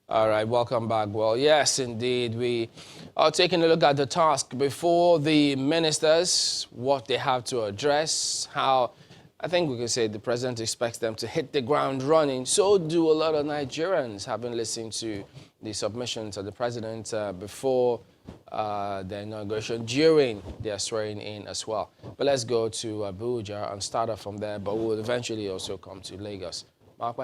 All right, welcome back. Well, yes, indeed. We are taking a look at the task before the ministers, what they have to address, how I think we can say the president expects them to hit the ground running. So do a lot of Nigerians, having listened to the submissions of the president before the inauguration, during their swearing in as well. But let's go to Abuja and start off from there, but we'll eventually also come to Lagos. Mark?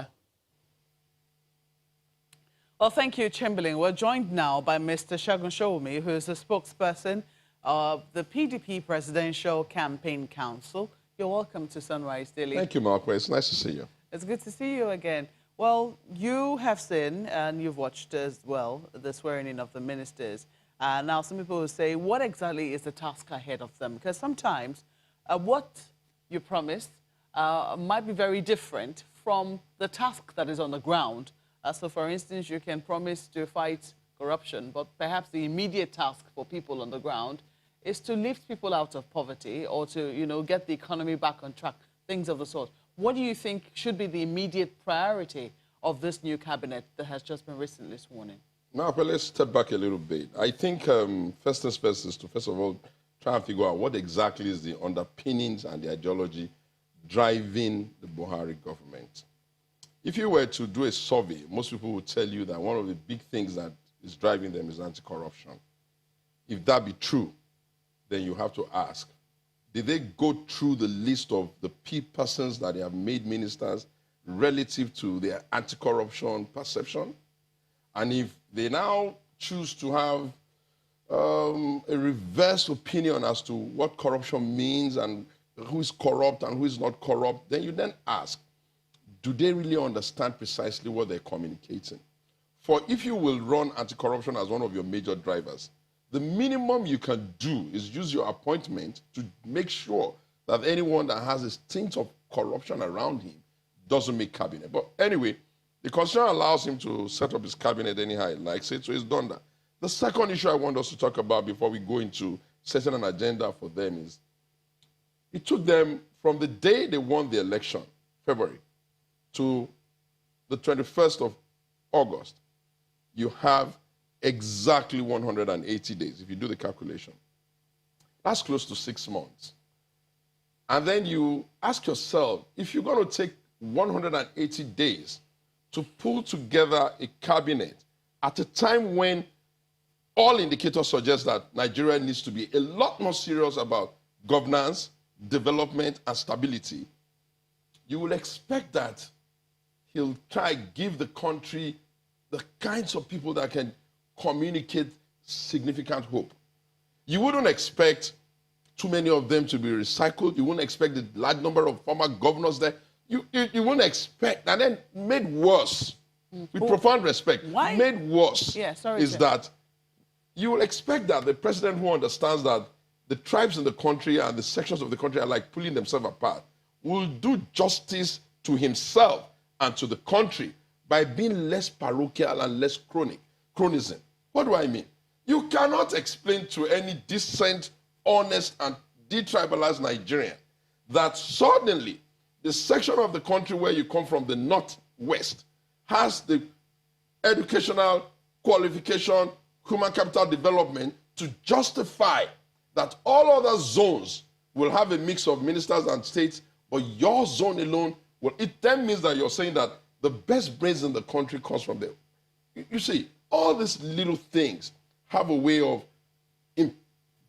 Well, thank you, Chamberlain. We're joined now by Mr. Sowunmi, who is the spokesperson of the PDP Presidential Campaign Council. You're welcome to Sunrise Daily. Thank you, Mark. It's nice to see you. It's good to see you again. Well, you have seen and you've watched as well the swearing in of the ministers. Now, some people will say, what exactly is the task ahead of them? Because sometimes what you promised might be very different from the task that is on the ground. So, for instance, you can promise to fight corruption, but perhaps the immediate task for people on the ground is to lift people out of poverty or to, get the economy back on track, things of the sort. What do you think should be the immediate priority of this new cabinet that has just been recently sworn in? Now, but let's step back a little bit. I think first things first is to, first of all, try and figure out what exactly is the underpinnings and the ideology driving the Buhari government. If you were to do a survey, most people would tell you that one of the big things that is driving them is anti-corruption. If that be true, then you have to ask, did they go through the list of the persons that they have made ministers relative to their anti-corruption perception? And if they now choose to have a reverse opinion as to what corruption means and who is corrupt and who is not corrupt, then you then ask, do they really understand precisely what they're communicating? For if you will run anti-corruption as one of your major drivers, the minimum you can do is use your appointment to make sure that anyone that has a stint of corruption around him doesn't make cabinet. But anyway, the Constitution allows him to set up his cabinet anyhow he likes it, so he's done that. The second issue I want us to talk about before we go into setting an agenda for them is, it took them from the day they won the election, February, to the 21st of August, you have exactly 180 days, if you do the calculation. That's close to 6 months. And then you ask yourself, if you're going to take 180 days to pull together a cabinet at a time when all indicators suggest that Nigeria needs to be a lot more serious about governance, development, and stability, you will expect that he'll try to give the country the kinds of people that can communicate significant hope. You wouldn't expect too many of them to be recycled. You wouldn't expect the large number of former governors there. You wouldn't expect, and then made worse, with profound respect, made worse is that you will expect that the president who understands that the tribes in the country and the sections of the country are like pulling themselves apart will do justice to himself and to the country by being less parochial and less chronism. What do I mean? You cannot explain to any decent, honest, and detribalized Nigerian that suddenly the section of the country where you come from, the northwest, has the educational qualification, human capital development to justify that all other zones will have a mix of ministers and states, but your zone alone, well, it then means that you're saying that the best brains in the country comes from there. You see, all these little things have a way of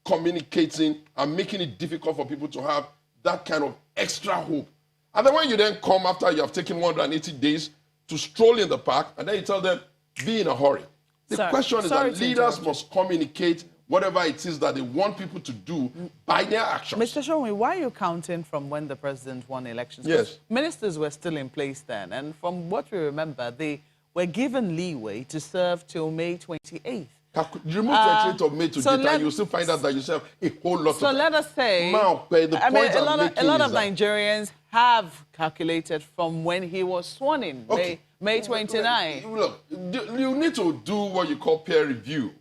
communicating and making it difficult for people to have that kind of extra hope. And then when you then come after you have taken 180 days to stroll in the park, and then you tell them, be in a hurry. The question is that leaders must communicate whatever it is that they want people to do by their actions. Mr. Sowunmi, why are you counting from when the president won elections? Yes. Ministers were still in place then, and from what we remember, they were given leeway to serve till May 28th. You remove 28th of May to date, and you still find out that you serve a whole lot of... So let us say... Now, a lot of Nigerians have calculated from when he was sworn in, okay. May 29. Look, you need to do what you call peer review.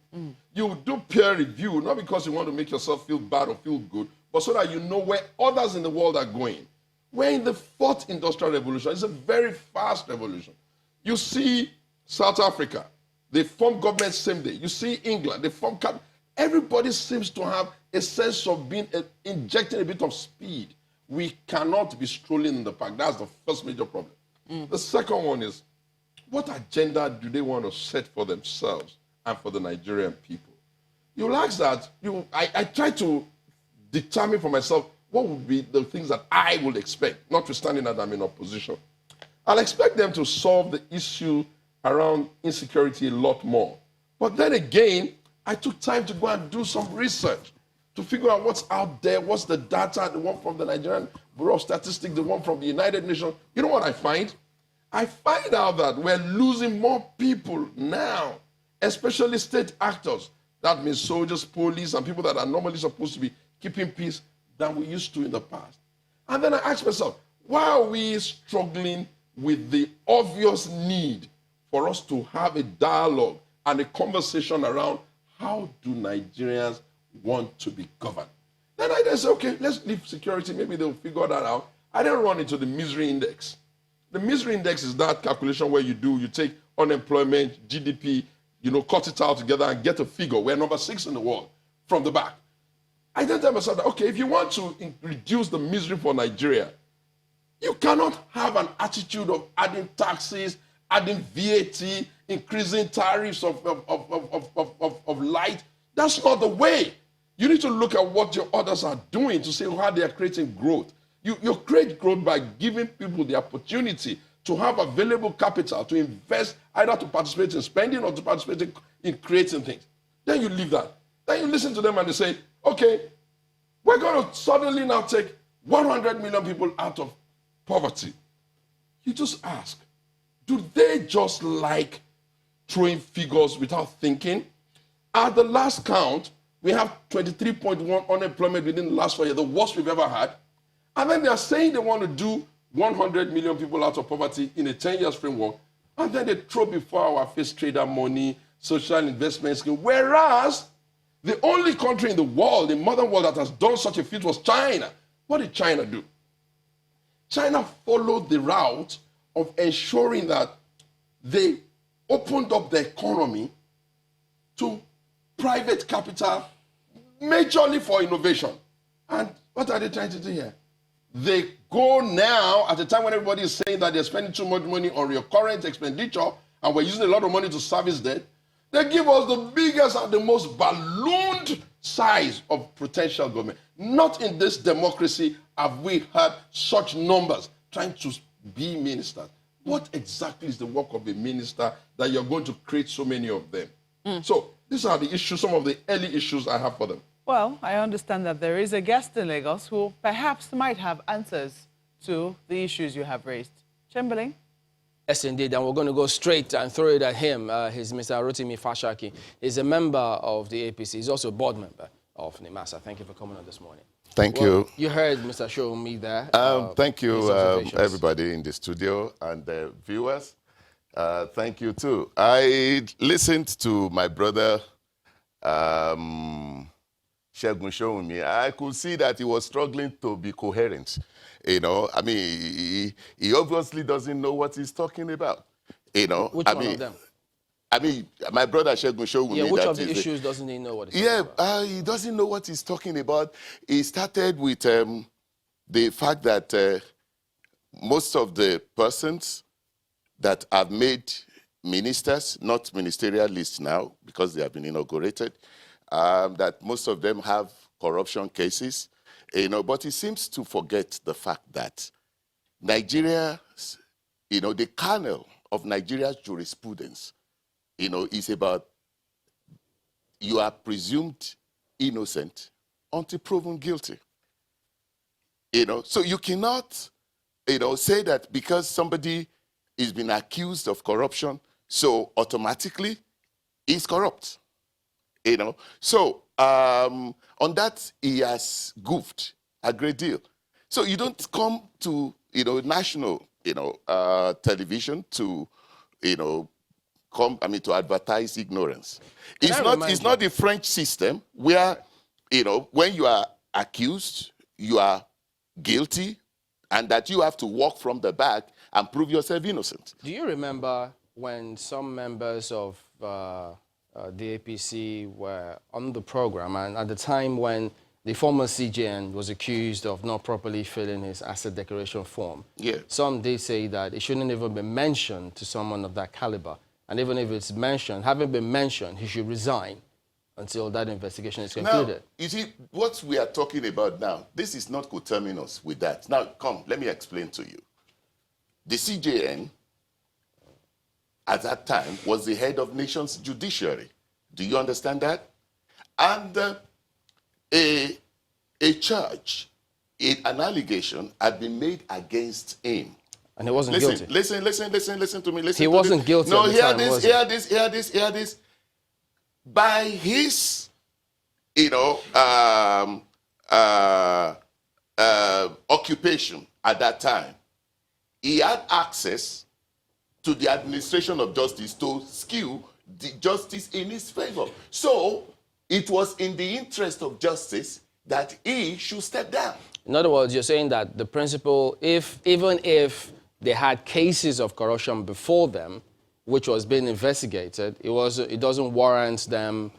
You do peer review, not because you want to make yourself feel bad or feel good, but so that you know where others in the world are going. We're in the 4th industrial revolution. It's a very fast revolution. You see South Africa, They form government same day. You see England, they form everybody seems to have a sense of being injecting a bit of speed. We cannot be strolling in the park. That's the first major problem. The second one is, what agenda do they want to set for themselves and for the Nigerian people? You'll ask that. I try to determine for myself what would be the things that I would expect, notwithstanding that I'm in opposition. I'll expect them to solve the issue around insecurity a lot more. But then again, I took time to go and do some research to figure out what's out there, what's the data, the one from the Nigerian Bureau of Statistics, the one from the United Nations. You know what I find? I find out that we're losing more people now, especially state actors. That means soldiers, police, and people that are normally supposed to be keeping peace than we used to in the past. And then I ask myself, why are we struggling with the obvious need for us to have a dialogue and a conversation around how do Nigerians want to be governed? Then I just say, okay, let's leave security. Maybe they'll figure that out. I then run into the misery index. The misery index is that calculation where you take unemployment, GDP, cut it all together and get a figure. We're number 6 in the world from the back. I then tell myself that, okay, if you want to reduce the misery for Nigeria, you cannot have an attitude of adding taxes, adding VAT, increasing tariffs of light. That's not the way. You need to look at what your others are doing to see how they are creating growth. You create growth by giving people the opportunity to have available capital to invest, either to participate in spending or to participate in creating things. Then you leave that. Then you listen to them and they say, okay, we're going to suddenly now take 100 million people out of poverty. You just ask, do they just like throwing figures without thinking? At the last count, we have 23.1 unemployment within the last 4 years, the worst we've ever had. And then they are saying they want to do 100 million people out of poverty in a 10 years framework. And then they throw before our face trader money, social investment scheme. Whereas the only country in the world, the modern world, that has done such a feat was China. What did China do? China followed the route of ensuring that they opened up the economy to private capital, majorly for innovation. And what are they trying to do here? They go now, at a time when everybody is saying that they're spending too much money on recurrent expenditure and we're using a lot of money to service debt, they give us the biggest and the most ballooned size of potential government. Not in this democracy have we had such numbers trying to be ministers. What exactly is the work of a minister that you're going to create so many of them? So these are the issues, some of the early issues I have for them. Well, I understand that there is a guest in Lagos who perhaps might have answers to the issues you have raised. Chamberlain? Yes, indeed, and we're going to go straight and throw it at him. He's Mr. Rotimi Fasakin. He's a member of the APC. He's also a board member of NIMASA. Thank you for coming on this morning. Thank you. You heard Mr. Sowunmi there. Thank you, everybody in the studio and the viewers. Thank you, too. I listened to my brother, Sowunmi. I could see that he was struggling to be coherent. I mean, he obviously doesn't know what he's talking about. Which one of them? I mean, my brother Sowunmi. Yeah, which of the issues doesn't he know what he's talking about? He doesn't know what he's talking about. He started with the fact that most of the persons that have made ministers, not ministerial lists now, because they have been inaugurated, that most of them have corruption cases, but he seems to forget the fact that Nigeria, the kernel of Nigeria's jurisprudence, is about you are presumed innocent until proven guilty. So you cannot, say that because somebody is being accused of corruption, so automatically he's corrupt. So on that he has goofed a great deal. So you don't come to national television to to advertise ignorance. It's not the French system where when you are accused you are guilty and that you have to walk from the back and prove yourself innocent. Do you remember when some members of the APC were on the program, and at the time when the former CJN was accused of not properly filling his asset declaration form, Yeah. some did say that it shouldn't even be mentioned to someone of that caliber. And even if it's mentioned, having been mentioned, he should resign until that investigation is concluded. Now, you see, what we are talking about now, this is not coterminous with that. Now, come, let me explain to you. The CJN, at that time, was the head of nation's judiciary. Do you understand that? And a charge, an allegation had been made against him. And he wasn't guilty. Listen to me. Listen He to wasn't this. guilty No, at the time, was he? hear this. By his, occupation at that time, he had access to the administration of justice to skew the justice in his favor. So it was in the interest of justice that he should step down. In other words, you're saying that the principle, even if they had cases of corruption before them, which was being investigated, it doesn't warrant them.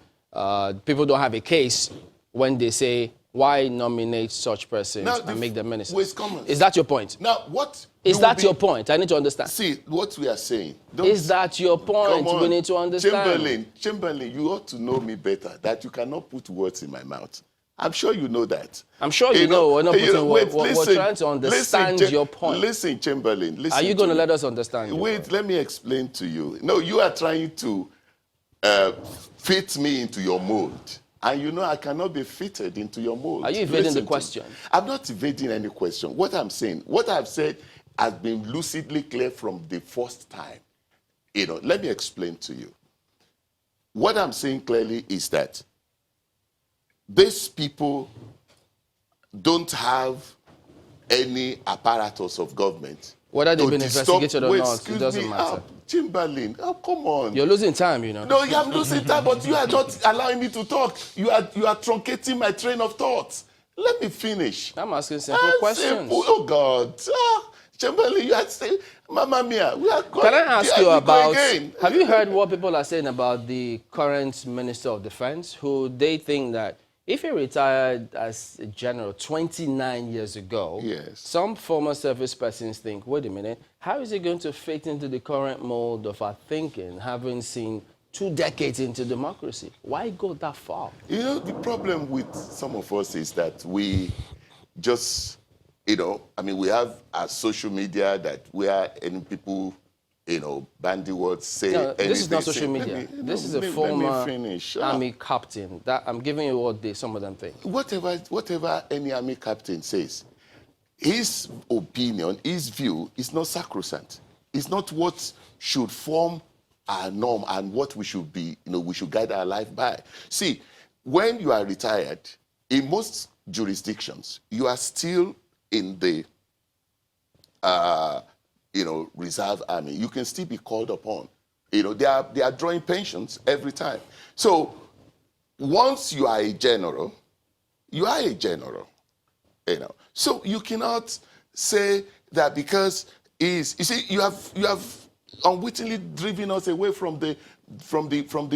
People don't have a case when they say, why nominate such persons and make them ministers? Is that your point? Now, what is that your point? I need to understand. See, what we are saying. Is that your point? We need to understand. Chamberlain, you ought to know me better, that you cannot put words in my mouth. I'm sure you know that. I'm sure you know. We're not putting words. We're trying to understand your point. Listen, Chamberlain. Listen. Are you going to let us understand? Wait, let me explain to you. No, you are trying to fit me into your mold. And you know I cannot be fitted into your mold. Are you evading the question? I'm not evading any question. What I'm saying, what I've said has been lucidly clear from the first time. Let me explain to you. What I'm saying clearly is that these people don't have any apparatus of government. Whether they've been investigated or not, it doesn't matter. Chamberlain, come on. You're losing time, No, I'm losing time, but you are not allowing me to talk. You are truncating my train of thoughts. Let me finish. I'm asking simple questions. Simple. Oh, God. Chamberlain, you are saying, Mamma Mia, we are going. Can I ask you about, have you heard what people are saying about the current Minister of Defense, who they think that if he retired as a general 29 years ago, yes, some former service persons think, wait a minute, how is he going to fit into the current mold of our thinking, having seen 2 decades into democracy? Why go that far? The problem with some of us is that we just, we have our social media that where any people, bandy words say. No, this is not social media. This is a former army captain. That I'm giving you what some of them think. Whatever any army captain says, his opinion, his view is not sacrosanct. It's not what should form our norm and what we should be, we should guide our life by. See, when you are retired, in most jurisdictions, you are still in the reserve army. You can still be called upon. They are drawing pensions every time. So once you are a general, you are a general. So you cannot say that because you see, you have unwittingly driven us away from the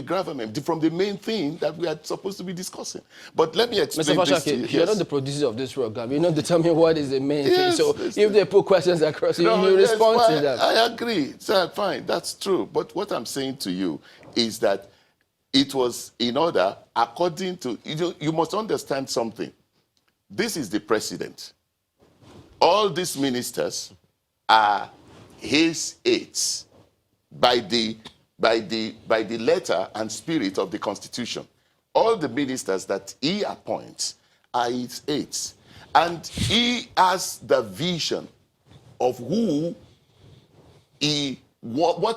government, from the main thing that we are supposed to be discussing. But let me explain Mr. this to you. Fasakin, you're not the producer of this program. You're not determining what is the main thing. So if they put questions across you, you respond to them. I agree. So fine, that's true. But what I'm saying to you is that it was in order, according to, you must understand something. This is the president. All these ministers are his aides by the letter and spirit of the Constitution. All the ministers that he appoints are his aides. And he has the vision of what he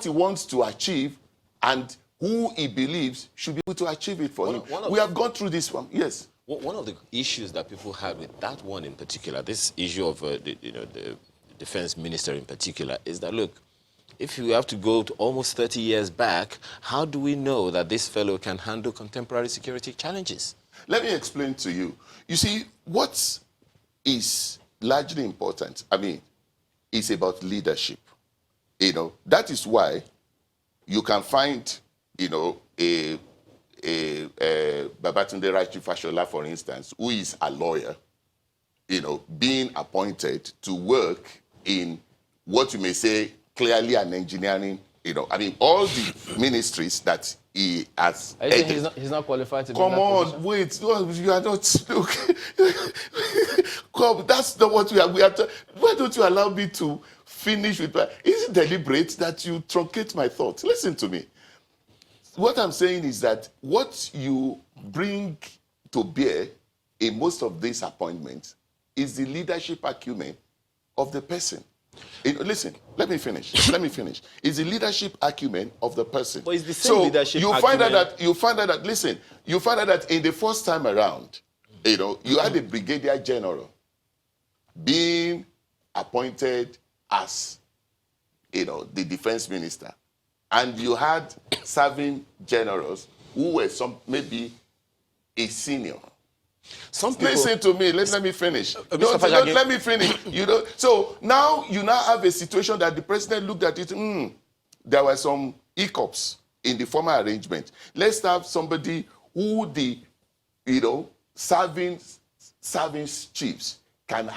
wants to achieve and who he believes should be able to achieve it for him. We have gone through this one, yes. One of the issues that people had with that one in particular, this issue of the defense minister in particular, is that, look, if you have to go to almost 30 years back, how do we know that this fellow can handle contemporary security challenges? Let me explain to you. You see, what is largely important, is about leadership. That is why you can find you know, a Babatunde Raji Fashola, for instance, who is a lawyer, you know, being appointed to work in what you may say clearly an engineering, you know, I mean, all the ministries that he has Are you saying headed. he's not qualified to be Come in that on, position? wait. No, you are not. Look, come. That's not what we are. Why don't you allow me to finish with my? Is it deliberate that you truncate my thoughts? Listen to me. What I'm saying is that what you bring to bear in most of these appointments is the leadership acumen of the person. Listen, let me finish. It's the leadership acumen of the person. But it's the same leadership you find acumen. out that in the first time around, you know, you had a brigadier general being appointed as, you know, the defense minister, and you had serving generals who were maybe a senior. Some people, Listen to me. Let me finish. Mr. Fasakin. Let me finish. You know. So now you have a situation that the president looked at it. There were some hiccups in the former arrangement. Let's have somebody who the, you know, serving chiefs can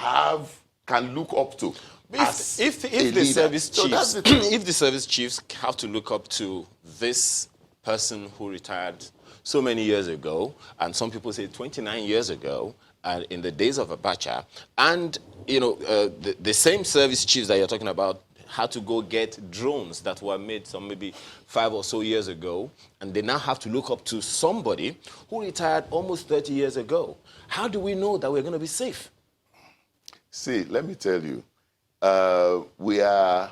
look up to. If the leader. service So that's chiefs, the thing. if the service chiefs have to look up to this person who retired so many years ago, and some people say 29 years ago, and in the days of Abacha, and you know the same service chiefs that you're talking about had to go get drones that were made some maybe 5 or so years ago, and they now have to look up to somebody who retired almost 30 years ago. How do we know that we're going to be safe? See, let me tell you, we are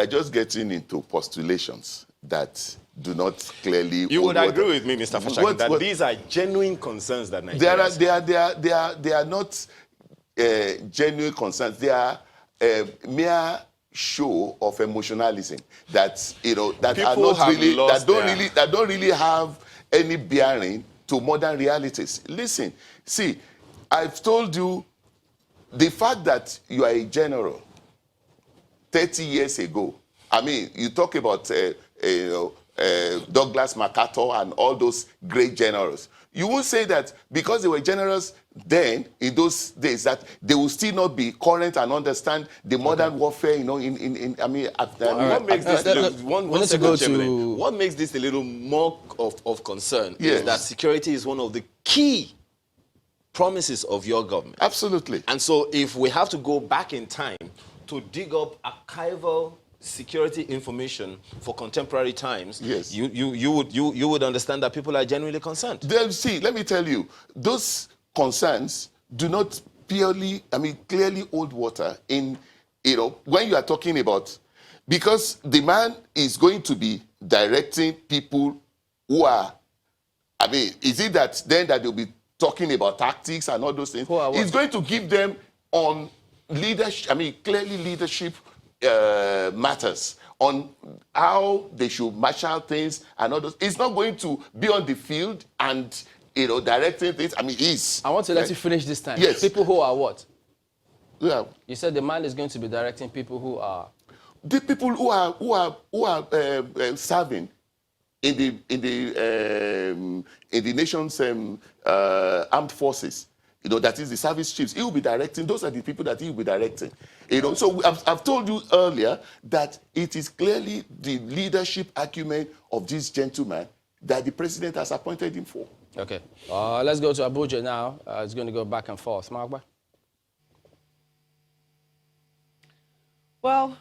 just getting into postulations that do not clearly. You would hold agree water. with me, Mr. Fasakin, that these are genuine concerns that Nigerians They are not genuine concerns. They are mere show of emotionalism that, you know, that People are not have really lost that don't really have any bearing to modern realities. Listen, see, I've told you the fact that you are a general 30 years ago. I mean, you talk about Douglas MacArthur and all those great generals. You won't say that because they were generals then, in those days, that they will still not be current and understand the modern warfare, you know, what makes this what makes this a little more of concern Yes. is that security is one of the key promises of your government. Absolutely. And so if we have to go back in time to dig up archival security information for contemporary times, Yes. you would understand that people are genuinely concerned. See, let me tell you, those concerns do not clearly hold water in, you know, when you are talking about, because the man is going to be directing people who are, I mean, is it that then that they'll be talking about tactics and all those things? He's going to give them on leadership, clearly leadership matters, on how they should marshal things and all those. It's not going to be on the field and, you know, directing things. I want to let you finish this time. Yes. People who are what? Yeah. You said the man is going to be directing people who are. The people who are serving in the nation's armed forces, you know, that is the service chiefs. He will be directing. Those are the people that he will be directing. You know, so I've told you earlier that it is clearly the leadership acumen of this gentleman that the president has appointed him for. Okay. Let's go to Abuja now. It's going to go back and forth. Magba? Well,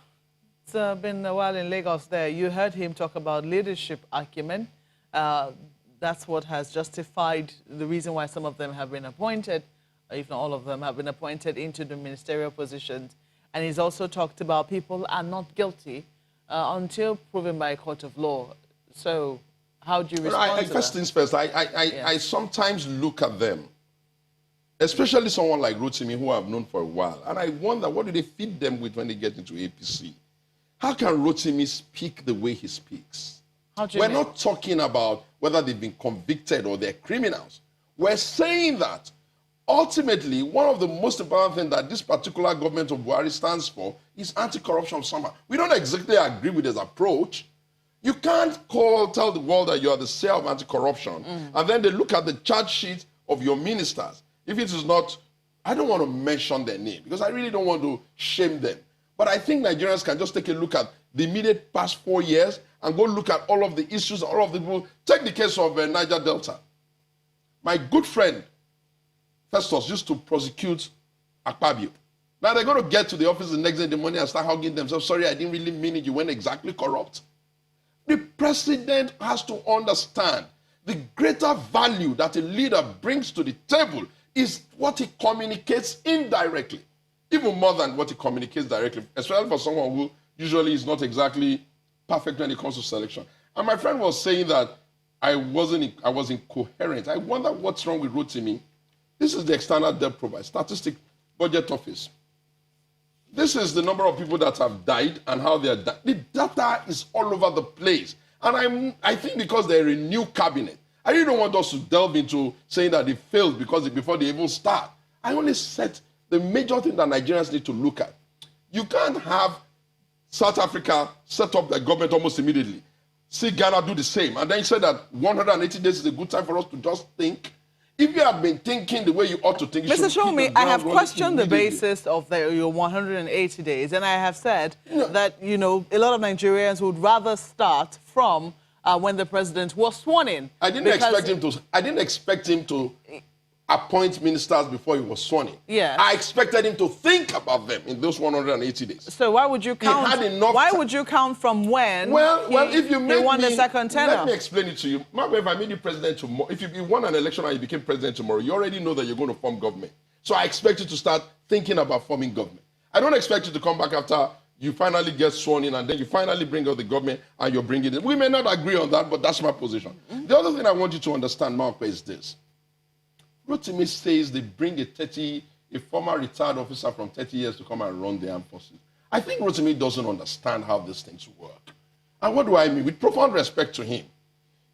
it's been a while in Lagos there. You heard him talk about leadership acumen. That's what has justified the reason why some of them have been appointed, if not all of them, have been appointed into the ministerial positions. And he's also talked about people are not guilty until proven by a court of law. So how do you respond to First that? things first, I sometimes look at them, especially someone like Rotimi, who I've known for a while, and I wonder, what do they feed them with when they get into APC? How can Rotimi speak the way he speaks? How do you We're mean? not talking about whether they've been convicted or they're criminals. We're saying that ultimately, one of the most important things that this particular government of Buhari stands for is anti-corruption somehow. We don't exactly agree with his approach, You can't tell the world that you are the chair of anti-corruption, and then they look at the charge sheet of your ministers. If it is not, I don't want to mention their name because I really don't want to shame them. But I think Nigerians can just take a look at the immediate past 4 years and go look at all of the issues, all of the people. Take the case of Niger Delta. My good friend, Festus, used to prosecute Akpabio. Now they're going to get to the office the next day in the morning and start hugging themselves. Sorry, I didn't really mean it. You weren't exactly corrupt. The president has to understand the greater value that a leader brings to the table is what he communicates indirectly, even more than what he communicates directly, especially for someone who usually is not exactly perfect when it comes to selection. And my friend was saying that I was incoherent. I wonder what's wrong with Rotimi. This is the external debt provider, statistic budget office. This is the number of people that have died and how they are died. The data is all over the place. And I think because they're a new cabinet, I really don't want us to delve into saying that they failed before they even start. I only said the major thing that Nigerians need to look at. You can't have South Africa set up their government almost immediately. See Ghana do the same. And then you say that 180 days is a good time for us to just think. If you have been thinking the way you ought to think, you Mr. should Sowunmi, I have questioned the basis of your 180 days, and I have said that, a lot of Nigerians would rather start from when the president was sworn in. I didn't expect him to appoint ministers before he was sworn in. Yeah. I expected him to think about them in those 180 days. So why would you count? Why would you count from when? If you he won the second tenure? Let me explain it to you. If I made you president tomorrow, if you won an election and you became president tomorrow, you already know that you're going to form government. So I expect you to start thinking about forming government. I don't expect you to come back after you finally get sworn in and then you finally bring out the government and you're bringing it. We may not agree on that, but that's my position. The other thing I want you to understand, Mark, is this. Rotimi says they bring a former retired officer from 30 years to come and run the armed forces. I think Rotimi doesn't understand how these things work. And what do I mean? With profound respect to him,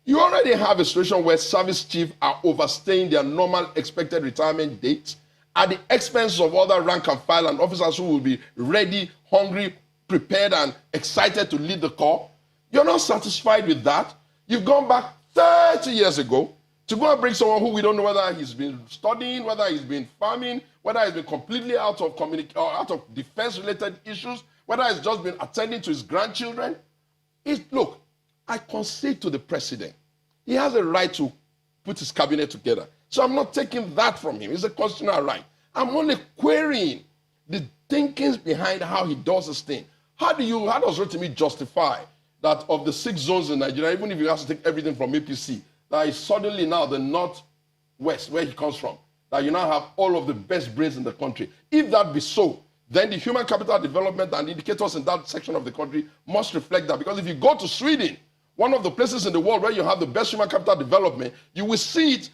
you already have a situation where service chiefs are overstaying their normal expected retirement dates at the expense of other rank and file and officers who will be ready, hungry, prepared, and excited to lead the corps. You're not satisfied with that. You've gone back 30 years ago to go and bring someone who we don't know whether he's been studying, whether he's been farming, whether he's been completely out of defense-related issues, whether he's just been attending to his grandchildren. Look, I concede to the president. He has a right to put his cabinet together. So I'm not taking that from him. It's a constitutional right. I'm only querying the thinkings behind how he does this thing. How does Rotimi justify that of the 6 zones in Nigeria, even if he has to take everything from APC, that is suddenly now the northwest, where he comes from, that you now have all of the best brains in the country? If that be so, then the human capital development and indicators in that section of the country must reflect that. Because if you go to Sweden, one of the places in the world where you have the best human capital development, you will see it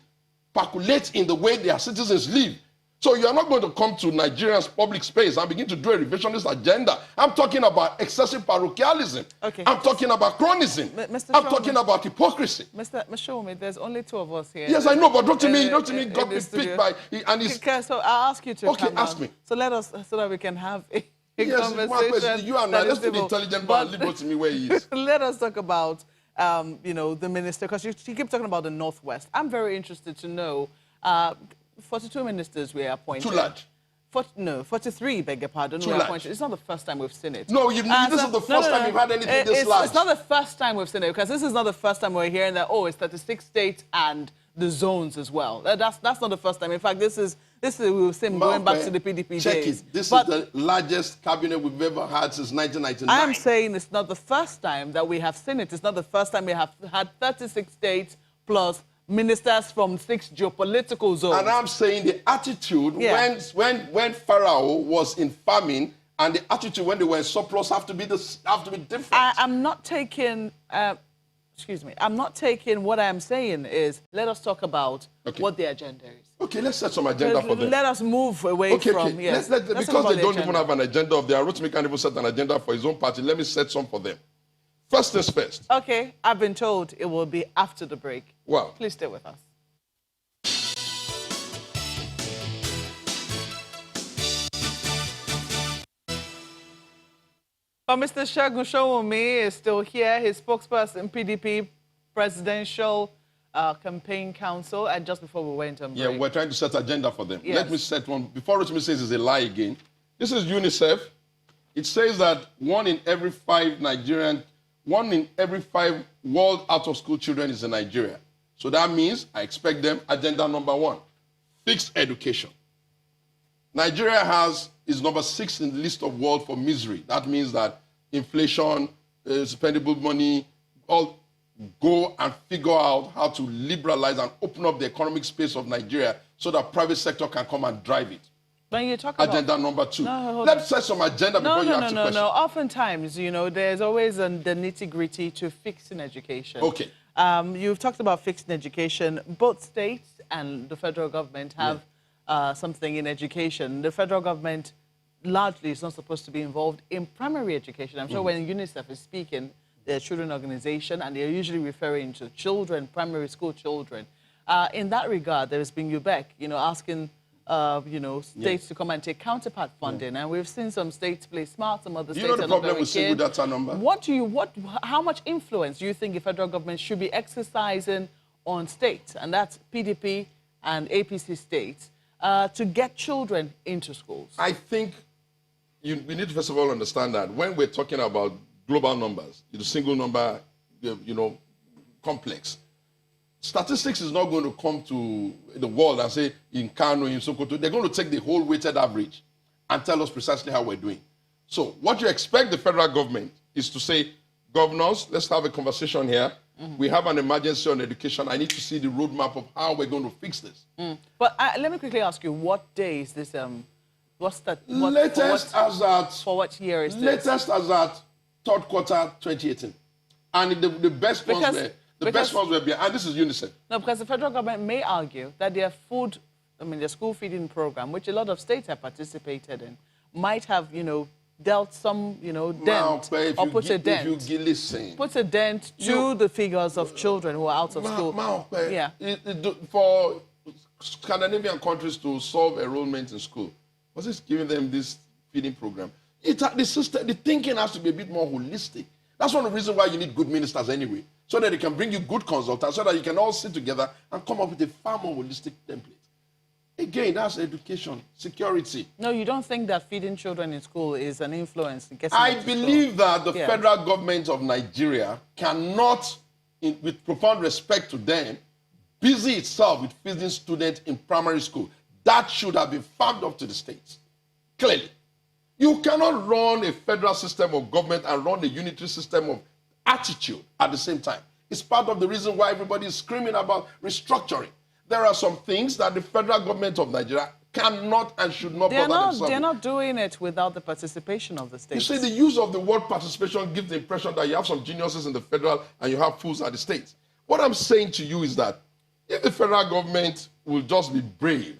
percolate in the way their citizens live. So you are not going to come to Nigeria's public space and begin to do a revisionist agenda. I'm talking about excessive parochialism. Okay. I'm talking about chronism. I'm talking about hypocrisy. Mr. Sowunmi, there's only 2 of us here. Yes, I know, but Rotimi got me picked by... So I'll ask you to come ask me. So that we can have a conversation. You and I, let's do the intelligent man and leave Rotimi where he is. Let us talk about, the minister, because you keep talking about the Northwest. I'm very interested to know... 42 ministers were appointed. Too large. 43, beg your pardon, were appointed. It's not the first time we've seen it. No, this is the first time we've had anything this large. It's not the first time we've seen it, because this is not the first time we're hearing that, it's 36 states and the zones as well. That's not the first time. In fact, this is we've seen going back to the PDP check days. This is the largest cabinet we've ever had since 1999. I am saying it's not the first time that we have seen it. It's not the first time we have had 36 states plus ministers from 6 geopolitical zones. And I'm saying the attitude when Pharaoh was in famine and the attitude when they were in surplus have to be different. I'm not taking, I'm not taking what I'm saying is, let us talk about what the agenda is. Okay, let's set some agenda for them. Let us move away from, Let's because they don't even have an agenda of their own. Rotimi can't even set an agenda for his own party. Let me set some for them. First things first. Okay, I've been told it will be after the break. Wow. Please stay with us. But Mr. Sowunmi is still here. His spokesperson, PDP Presidential Campaign Council. And just before we went on break. Yeah, we're trying to set agenda for them. Yes. Let me set one. Before Rotimi says it's a lie again, this is UNICEF. It says that 1 in every 5 world out-of-school children is in Nigeria. So that means I expect them, agenda number 1, fixed education. Nigeria is number 6 in the list of world for misery. That means that inflation, spendable money, all go and figure out how to liberalize and open up the economic space of Nigeria so that private sector can come and drive it. When you talk about Agenda number 2. No, Let's set some agenda before you ask the question. No. Oftentimes, you know, there's always the nitty-gritty to fixing education. Okay. You've talked about fixing education. Both states and the federal government have something in education. The federal government largely is not supposed to be involved in primary education. I'm sure when UNICEF is speaking, they're a children organization, and they're usually referring to children, primary school children. In that regard, there's been UBEC, you know, asking states to come and take counterpart funding, and we've seen some states play smart, some other states You know the are not problem very with single data number? How much influence do you think the federal government should be exercising on states, and that's PDP and APC states, to get children into schools? I think we need to first of all understand that when we're talking about global numbers, the single number, complex, statistics is not going to come to the world and say in Kano, in Sokoto, they're going to take the whole weighted average and tell us precisely how we're doing. So what you expect the federal government is to say, governors, let's have a conversation here. We have an emergency on education. I need to see the roadmap of how we're going to fix this. But let me quickly ask you, what day is this? For what year is this? Latest as at 3rd quarter 2018. And the best ones were... The best ones were behind, and this is UNICEF. No, because the federal government may argue that their their school feeding program, which a lot of states have participated in, might have, dealt some, dent, or put a dent to the figures of children who are out of school. For Scandinavian countries to solve enrollment in school, was this giving them this feeding program? The thinking has to be a bit more holistic. That's one of the reasons why you need good ministers anyway, so that they can bring you good consultants, so that you can all sit together and come up with a far more holistic template. Again, that's education, security. No, you don't think that feeding children in school is an influence? I believe that the federal government of Nigeria cannot, with profound respect to them, busy itself with feeding students in primary school. That should have been farmed up to the states, clearly. You cannot run a federal system of government and run a unitary system of attitude at the same time. It's part of the reason why everybody is screaming about restructuring. There are some things that the federal government of Nigeria cannot and should not bother themselves. They're not doing it without the participation of the states. You see, the use of the word participation gives the impression that you have some geniuses in the federal and you have fools at the states. What I'm saying to you is that if the federal government will just be brave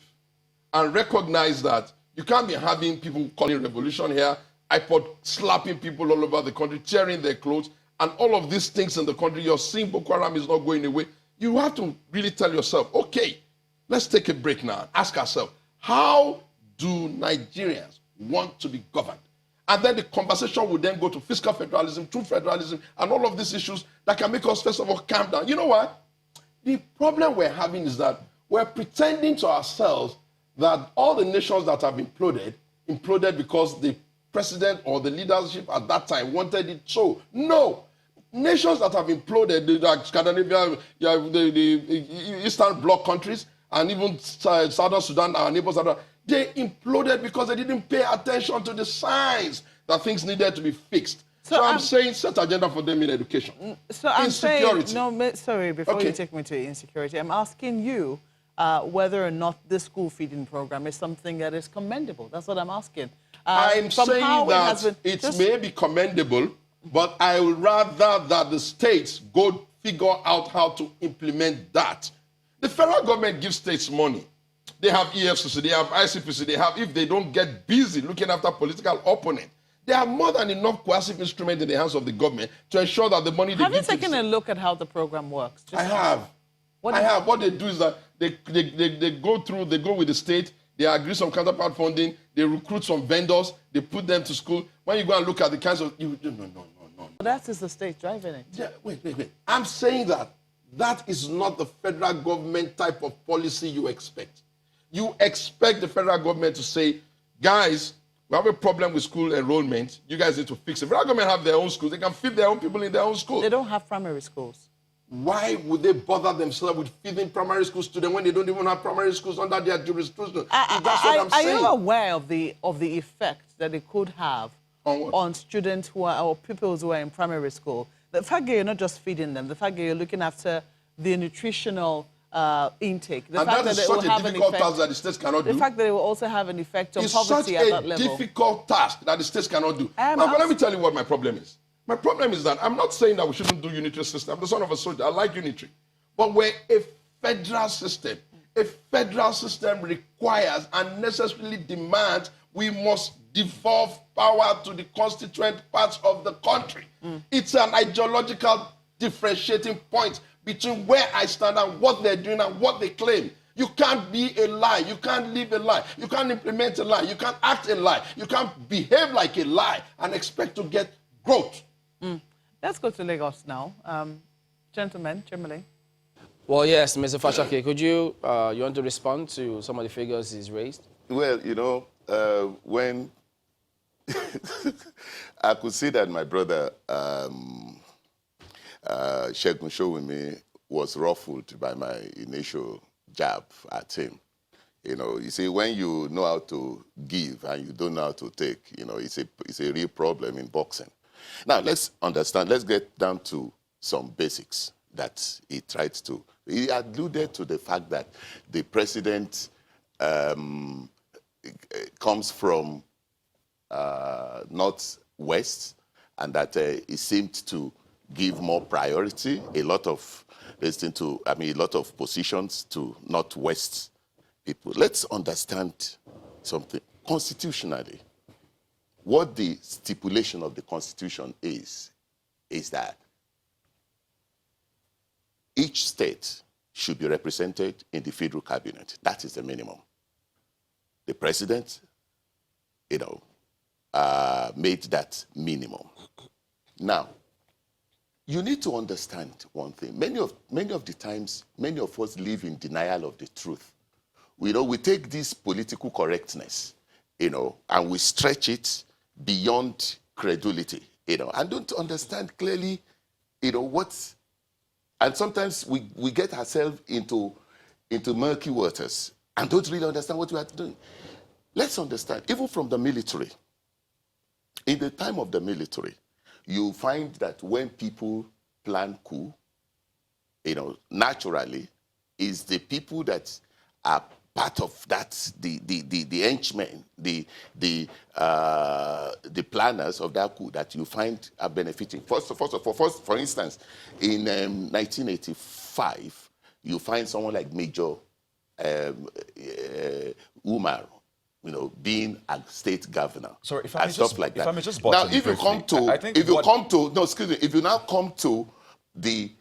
and recognize that you can't be having people calling revolution here, iPod slapping people all over the country, tearing their clothes, and all of these things in the country, you're seeing Boko Haram is not going away. You have to really tell yourself, okay, let's take a break now and ask ourselves, how do Nigerians want to be governed? And then the conversation will then go to fiscal federalism, true federalism, and all of these issues that can make us, first of all, calm down. You know what? The problem we're having is that we're pretending to ourselves that all the nations that have imploded because the president or the leadership at that time wanted it so. No. Nations that have imploded, like Scandinavia, the Eastern Bloc countries, and even Southern Sudan, our neighbors, they imploded because they didn't pay attention to the signs that things needed to be fixed. So I'm saying set agenda for them in education. So I'm insecurity. saying, no, sorry, before you take me to insecurity, I'm asking you whether or not this school feeding program is something that is commendable. That's what I'm asking. I'm saying that it may be commendable, but I would rather that the states go figure out how to implement that. The federal government gives states money. They have EFCC, they have ICPC, they have, if they don't get busy looking after political opponents, they have more than enough coercive instrument in the hands of the government to ensure that the money they give to Have you taken a look at how the program works? I have. What they do is that they go with the state, they agree some counterpart funding, they recruit some vendors, they put them to school. When you go and look at the kinds of, no. That is the state driving it. Yeah, wait. I'm saying that is not the federal government type of policy you expect. You expect the federal government to say, guys, we have a problem with school enrollment. You guys need to fix it. The federal government have their own schools. They can feed their own people in their own schools. They don't have primary schools. Why would they bother themselves with feeding primary school students when they don't even have primary schools under their jurisdiction? That's what I'm saying. Are you aware of the effect that it could have on students who are, or pupils who are in primary school? The fact that you're not just feeding them, the fact that you're looking after the nutritional intake, the fact that it will have an effect, task that the states cannot do. The fact that it will also have an effect on poverty at that level. It's such a difficult task that the states cannot do. But let me tell you what my problem is. My problem is that I'm not saying that we shouldn't do unitary system. I'm the son of a soldier. I like unitary. But we're a federal system. A federal system requires and necessarily demands we must devolve power to the constituent parts of the country. It's an ideological differentiating point between where I stand and what they're doing and what they claim. You can't be a lie. You can't live a lie. You can't implement a lie. You can't act a lie. You can't behave like a lie and expect to get growth. Let's go to Lagos now. Gentlemen, Chimele. Well, yes, Mr. Fasakin, could you want to respond to some of the figures he's raised? Well, when I could see that my brother Sowunmi was ruffled by my initial jab at him. You see, when you know how to give and you don't know how to take, it's a real problem in boxing. Now, let's understand, let's get down to some basics that he tried to. He alluded to the fact that the president comes from northwest and that he seemed to give more priority, a lot of positions to northwest people. Let's understand something. Constitutionally, what the stipulation of the Constitution is that each state should be represented in the federal cabinet. That is the minimum. The president, made that minimum. Now, you need to understand one thing. Many of the times, many of us live in denial of the truth. We take this political correctness, and we stretch it beyond credulity, and don't understand clearly, what's. And sometimes we get ourselves into murky waters and don't really understand what we are doing. Let's understand, even from the military. In the time of the military, you find that when people plan coup, naturally, is the people that are part of that, the henchmen, the planners of that coup that you find are benefiting. For instance, in 1985, you find someone like Major Umar, being a state governor. Sorry, if I may stuff just, like that. If I may just now, if you now come to the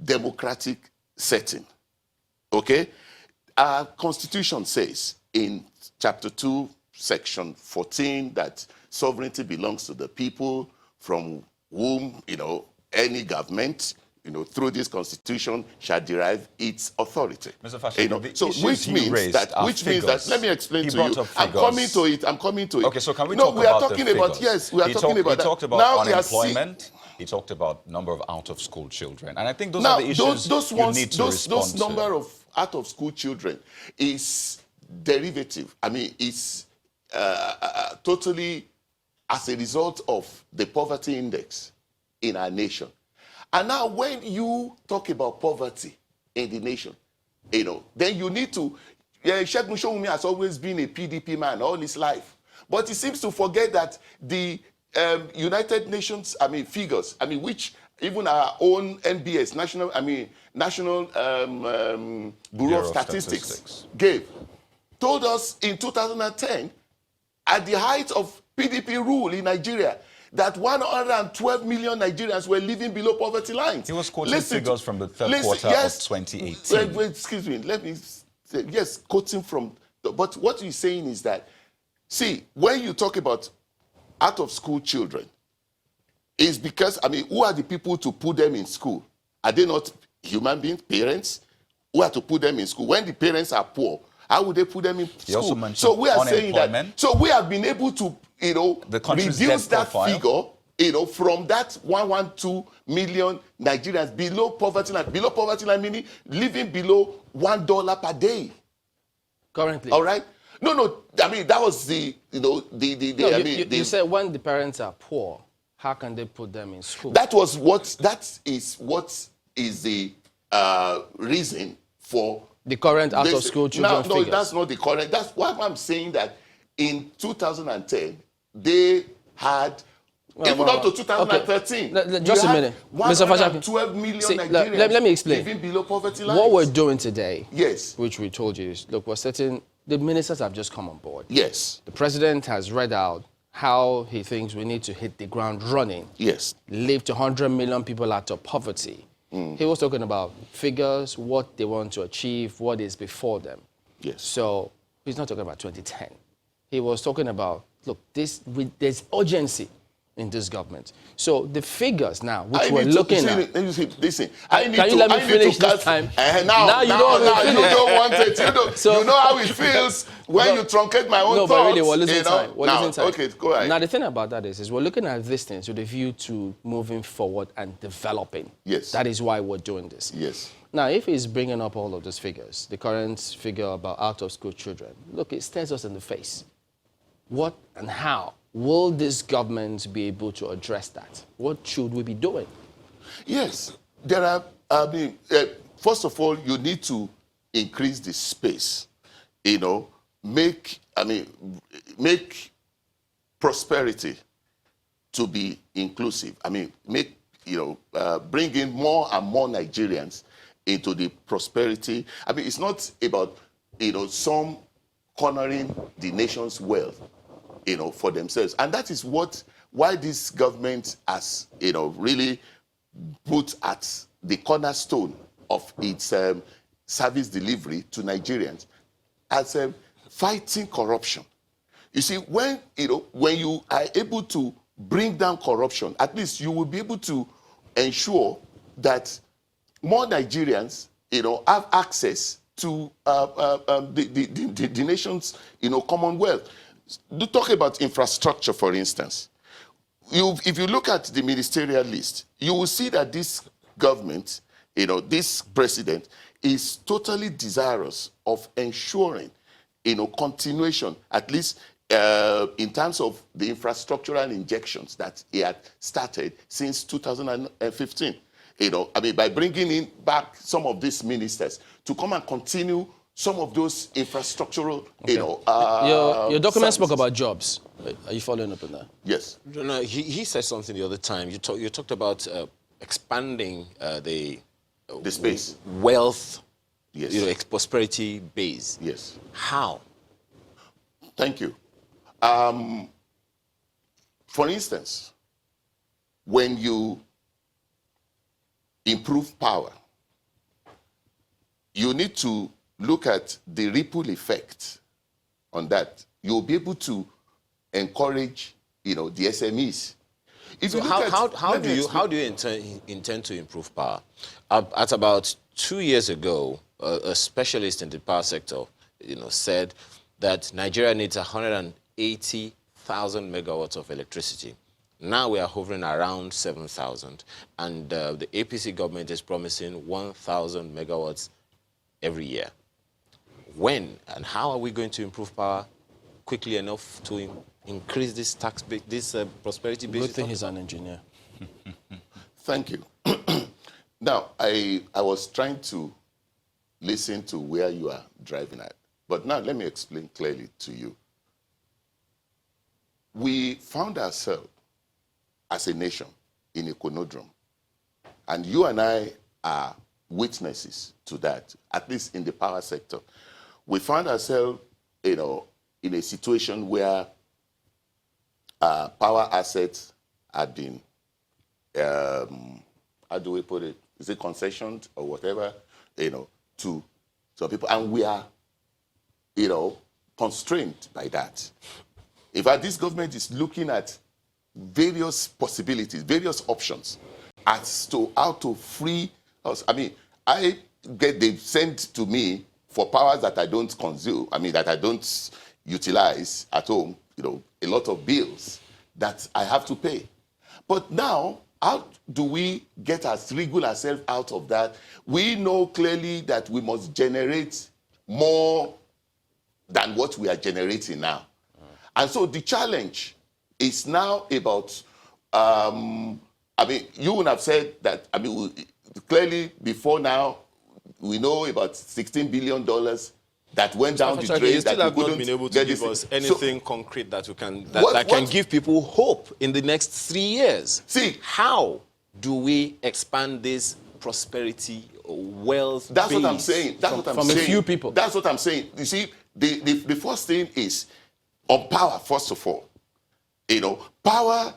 democratic setting, okay? Our Constitution says in Chapter 2, Section 14, that sovereignty belongs to the people from whom, any government, through this Constitution shall derive its authority. Mr. Fasakin, which means that, let me explain to you. I'm coming to it. Okay, so can we talk about the figures? We talking about He talked about unemployment. He talked about number of out-of-school children. And I think those are the issues you need to respond to. Those number of out-of-school children is derivative. It's totally as a result of the poverty index in our nation. And now when you talk about poverty in the nation, then you need to, Sowunmi has always been a PDP man all his life. But he seems to forget that the United Nations, figures, which even our own NBS, National Bureau of Statistics told us in 2010, at the height of PDP rule in Nigeria, that 112 million Nigerians were living below poverty lines. He was quoting figures from the third quarter of 2018. Excuse me, let me say, yes, quoting from But what you're saying is that, see, when you talk about out-of-school children, is because, I mean, who are the people to put them in school? Are they not human beings, parents, who are to put them in school? When the parents are poor, how would they put them in school? So we are saying that, so we have been able to, reduce that figure, from that 112 million Nigerians below poverty line. Below poverty line meaning living below $1 per day. Currently. All right? No, I mean, that was you said when the parents are poor, how can they put them in school? That is what is the reason for the current out-of-school children figures. No, that's not the current. That's why I'm saying that in 2010, they had, even up to 2013, just a minute. Mr. Fasakin, 12 million Nigerians let me explain. living below poverty lines. What we're doing today, yes, which we told you is, look, the ministers have just come on board. Yes. The president has read out how he thinks we need to hit the ground running. Yes. Lift 100 million people out of poverty. He was talking about figures, what they want to achieve, what is before them. Yes. So he's not talking about 2010. He was talking about, look, there's urgency in this government. So the figures now, which we're looking at. Listen, can you let me finish this time? Now you don't want it. You know how it feels when you truncate my own thoughts. No, but really, we're losing time. Okay, go ahead. Now, the thing about that is we're looking at these things with a view to moving forward and developing. Yes. That is why we're doing this. Yes. Now, if he's bringing up all of those figures, the current figure about out-of-school children, look, it stares us in the face. What and how will this government be able to address that? What should we be doing? Yes, there are, first of all, you need to increase the space, make prosperity to be inclusive. Bring in more and more Nigerians into the prosperity. It's not about, some cornering the nation's wealth, for themselves. And that is why this government has, really put at the cornerstone of its service delivery to Nigerians as fighting corruption. You see, when you are able to bring down corruption, at least you will be able to ensure that more Nigerians, have access to the nation's, commonwealth. Talk about infrastructure, for instance. If you look at the ministerial list, you will see that this government, this president, is totally desirous of ensuring, continuation, at least in terms of the infrastructural injections that he had started since 2015. By bringing in back some of these ministers to come and continue some of those infrastructural, your document spoke about jobs. Are you following up on that? Yes. No, he said something the other time. You talked about expanding the space, wealth, yes, prosperity base. Yes. How? Thank you. For instance, when you improve power, you need to look at the ripple effect on that. You'll be able to encourage, the SMEs. If you how do you intend to improve power? At about 2 years ago, a specialist in the power sector, said that Nigeria needs 180,000 megawatts of electricity. Now we are hovering around 7,000, and the APC government is promising 1,000 megawatts every year. When and how are we going to improve power quickly enough to increase this prosperity base? Good thing he's an engineer. Thank you. Now, I was trying to listen to where you are driving at, but now let me explain clearly to you. We found ourselves as a nation in a conundrum, and you and I are witnesses to that, at least in the power sector. We found ourselves, in a situation where power assets had been, how do we put it? Is it concessioned or whatever, to some people. And we are, constrained by that. In fact, this government is looking at various possibilities, various options as to how to free us. I mean, they send to me for powers that I don't consume, that I don't utilize at home, a lot of bills that I have to pay. But now, how do we get ourselves out of that? We know clearly that we must generate more than what we are generating now. And so the challenge is now about, you would have said that, clearly before now, we know about $16 billion that went down the drain. You still have not been able to give us anything concrete that can give people hope in the next 3 years. See, how do we expand this prosperity, wealth? That's what I'm saying. From a few people. That's what I'm saying. You see, the first thing is on power. First of all, power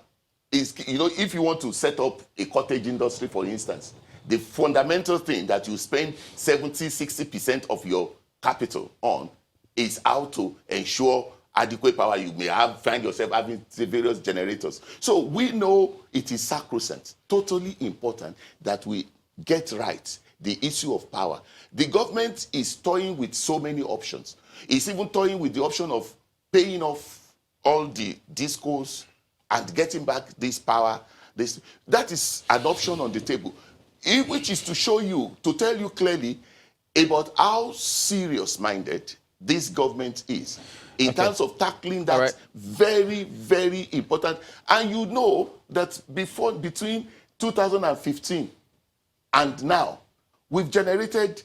is, if you want to set up a cottage industry, for instance, the fundamental thing that you spend 70-60% of your capital on is how to ensure adequate power. You may find yourself having various generators. So we know it is sacrosanct, totally important that we get right the issue of power. The government is toying with so many options. It's even toying with the option of paying off all the discos and getting back this power. That is an option on the table, which is to show you, to tell you clearly about how serious-minded this government is in terms of tackling that very, very important. And you know that between 2015 and now, we've generated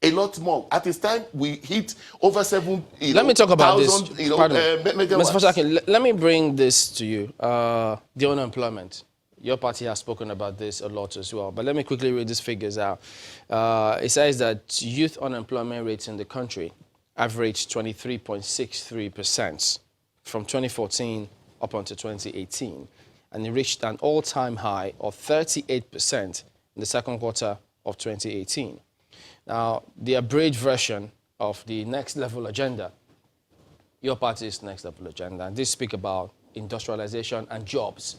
a lot more. At this time, we hit over 7. Let me talk about this. Mr. Fasakin, let me bring this to you. The unemployment. Your party has spoken about this a lot as well. But let me quickly read these figures out. It says that youth unemployment rates in the country averaged 23.63% from 2014 up until 2018. And it reached an all-time high of 38% in the second quarter of 2018. Now, the abridged version of the next level agenda, your party's next level agenda, and they speak about industrialization and jobs.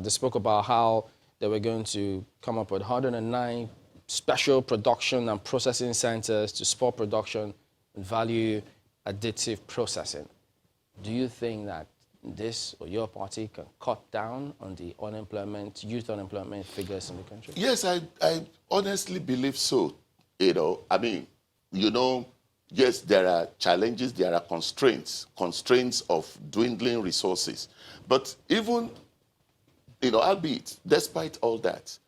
They spoke about how they were going to come up with 109 special production and processing centers to support production and value additive processing. Do you think that this or your party can cut down on the unemployment, youth unemployment figures in the country? Yes, I honestly believe so. Yes, there are challenges, there are constraints of dwindling resources. But even, albeit, despite all that,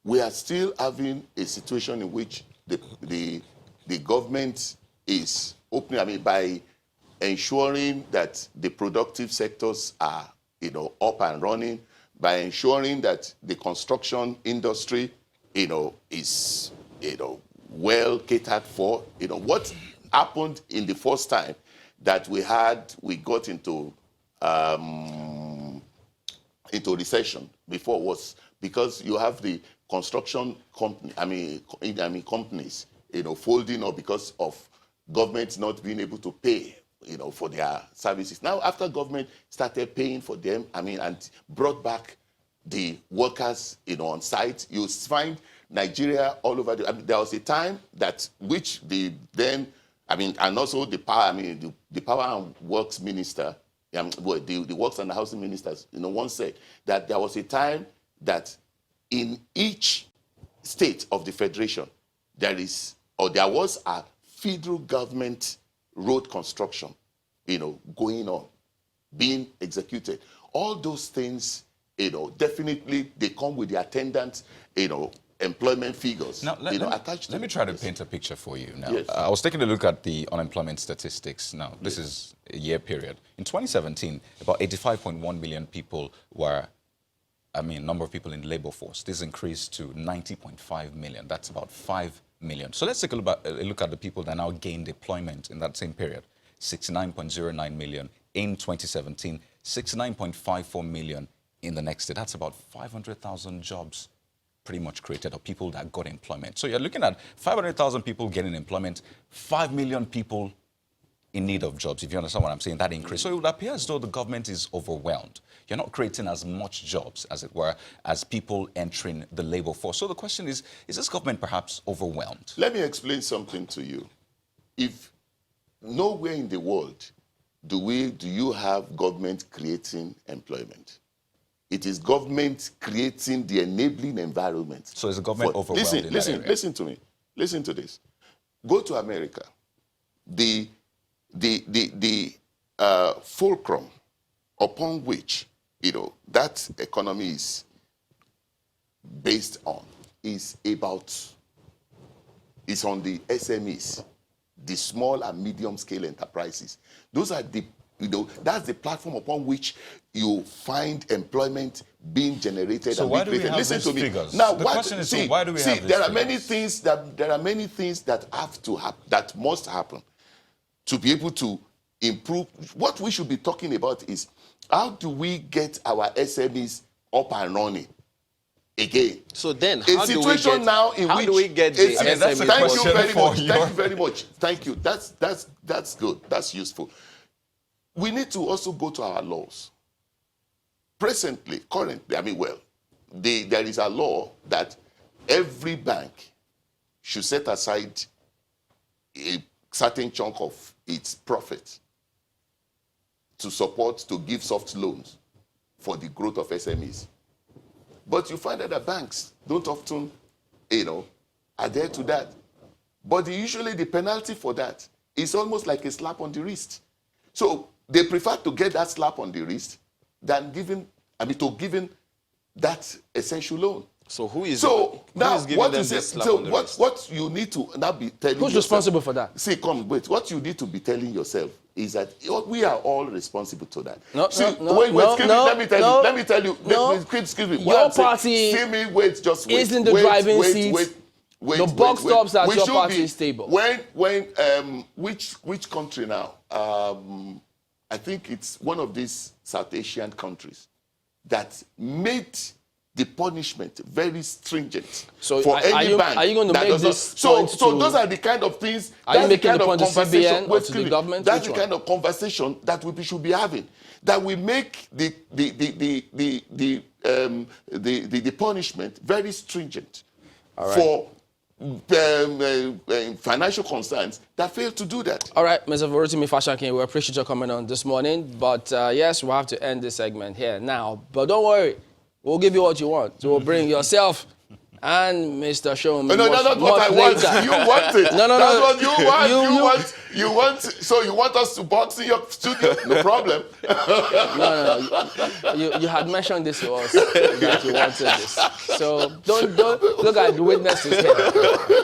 we are still having a situation in which the government is opening, by ensuring that the productive sectors are, up and running, by ensuring that the construction industry, is, well catered for. What happened in the first time that we got into recession before was because you have the construction companies, folding up because of government not being able to pay, for their services. Now, after government started paying for them, and brought back the workers, on site, you find Nigeria all over. There was a time and also the power. The power and works minister, the works and the housing ministers, once said that there was a time that in each state of the federation there was a federal government road construction, going on, being executed. All those things, definitely they come with the attendant, employment figures. Now, attached. Let me try to paint a picture for you now. Yes. I was taking a look at the unemployment statistics. Now, this is a year period. In 2017, about 85.1 million people were, number of people in the labor force. This increased to 90.5 million. That's about 5 million. So let's take a look at the people that now gained employment in that same period. 69.09 million in 2017, 69.54 million in the next year. That's about 500,000 jobs pretty much created, or people that got employment. So you're looking at 500,000 people getting employment, 5 million people in need of jobs, if you understand what I'm saying, that increase. So it would appear as though the government is overwhelmed. You're not creating as much jobs, as it were, as people entering the labor force. So the question is this government perhaps overwhelmed? Let me explain something to you. If nowhere in the world do you have government creating employment. It is government creating the enabling environment. So is the government overwhelmed in that area? Listen to me. Listen to this. Go to America. The fulcrum upon which that economy is based on is on the SMEs, the small and medium scale enterprises. Those are that's the platform upon which you find employment being generated. So and why do we created. have Listen these to me. figures? Now, the question is, so why do we have these there are figures? there are many things that have to happen, that must happen to be able to improve. What we should be talking about is how do we get our SMEs up and running again? So then, how do we get the SMEs? That's a Thank question you very for much. you. Thank you very much. Thank you. That's good. That's useful. We need to also go to our laws. Currently, there is a law that every bank should set aside a certain chunk of its profit to give soft loans for the growth of SMEs. But you find that the banks don't often, adhere to that. But usually the penalty for that is almost like a slap on the wrist. So they prefer to get that slap on the wrist than giving that essential loan. So who is giving what them is this slap on the wrist? what you need to now be telling Who's yourself, responsible for that? See, wait. What you need to be telling yourself is that we are all responsible to that. Let me tell you. Excuse me. Your party Just wait. isn't the driving seat. Wait, the buck stops that we your should party be, is stable. Which country now? I think it's one of these South Asian countries that made the punishment very stringent for any bank. Are you going to make this So those are the kind of things. Are you making the the kind point of to CBN or to the government? That's the kind of conversation that we should be having. That we make the punishment very stringent for financial concerns that fail to do that. All right, Mr. Fasakin, we appreciate your comment on this morning. But yes, we'll have to end this segment here now. But don't worry, we'll give you what you want. So we'll bring yourself and Mr. Sowunmi. No, that's not what I want. You want it. No. That's what you want. You want. So you want us to box in your studio? No problem. No. You had mentioned this to us that you wanted this. So don't look at the witnesses here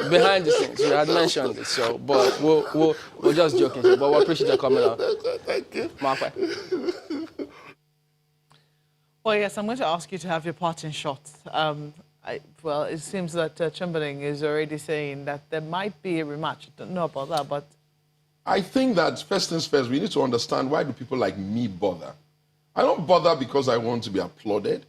behind the scenes. You had mentioned this. So, but we're just joking. But we appreciate your comment on. Thank you. Mark. Well, yes, I'm going to ask you to have your parting shots. Well, it seems that Chamberlain is already saying that there might be a rematch. I don't know about that, but... I think that first things first, we need to understand why do people like me bother. I don't bother because I want to be applauded.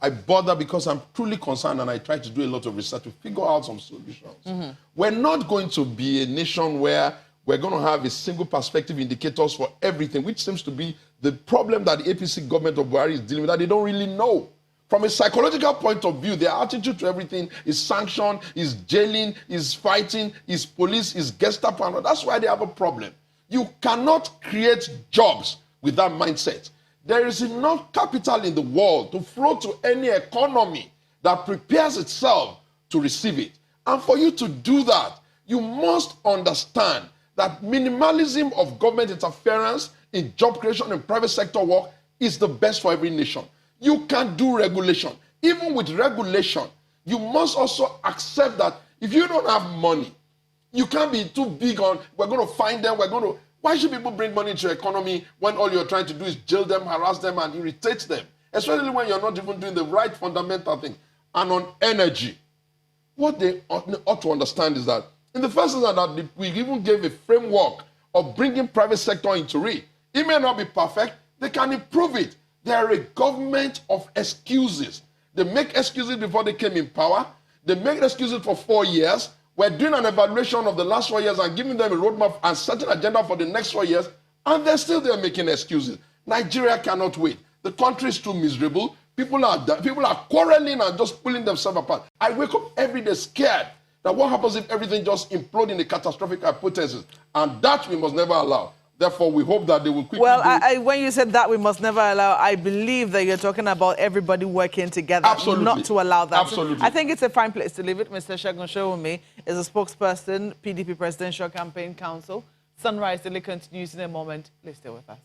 I bother because I'm truly concerned and I try to do a lot of research to figure out some solutions. We're not going to be a nation where we're going to have a single perspective indicators for everything, which seems to be the problem that the APC government of Buhari is dealing with, that they don't really know. From a psychological point of view, their attitude to everything is sanction, is jailing, is fighting, is police, is Gestapo, and that's why they have a problem. You cannot create jobs with that mindset. There is enough capital in the world to flow to any economy that prepares itself to receive it. And for you to do that, you must understand that minimalism of government interference in job creation and private sector work is the best for every nation. You can't do regulation. Even with regulation, you must also accept that if you don't have money, you can't be too big on, we're going to find them, why should people bring money into your economy when all you're trying to do is jail them, harass them, and irritate them? Especially when you're not even doing the right fundamental thing. And on energy, what they ought to understand is that in the first instance that we even gave a framework of bringing private sector into it. It may not be perfect, they can improve it. They are a government of excuses. They make excuses before they came in power. They make excuses for 4 years. We're doing an evaluation of the last 4 years and giving them a roadmap and setting an agenda for the next 4 years, and they're still there making excuses. Nigeria cannot wait. The country is too miserable. People are quarreling and just pulling themselves apart. I wake up every day scared that what happens if everything just implodes in a catastrophic hypothesis, and that we must never allow. Therefore, we hope that they will quickly when you said that we must never allow, I believe that you're talking about everybody working together, Absolutely. not to allow that. Absolutely. I think it's a fine place to leave it. Mr. Sowunmi is a spokesperson, PDP Presidential Campaign Council. Sunrise Daily continues in a moment. Please stay with us.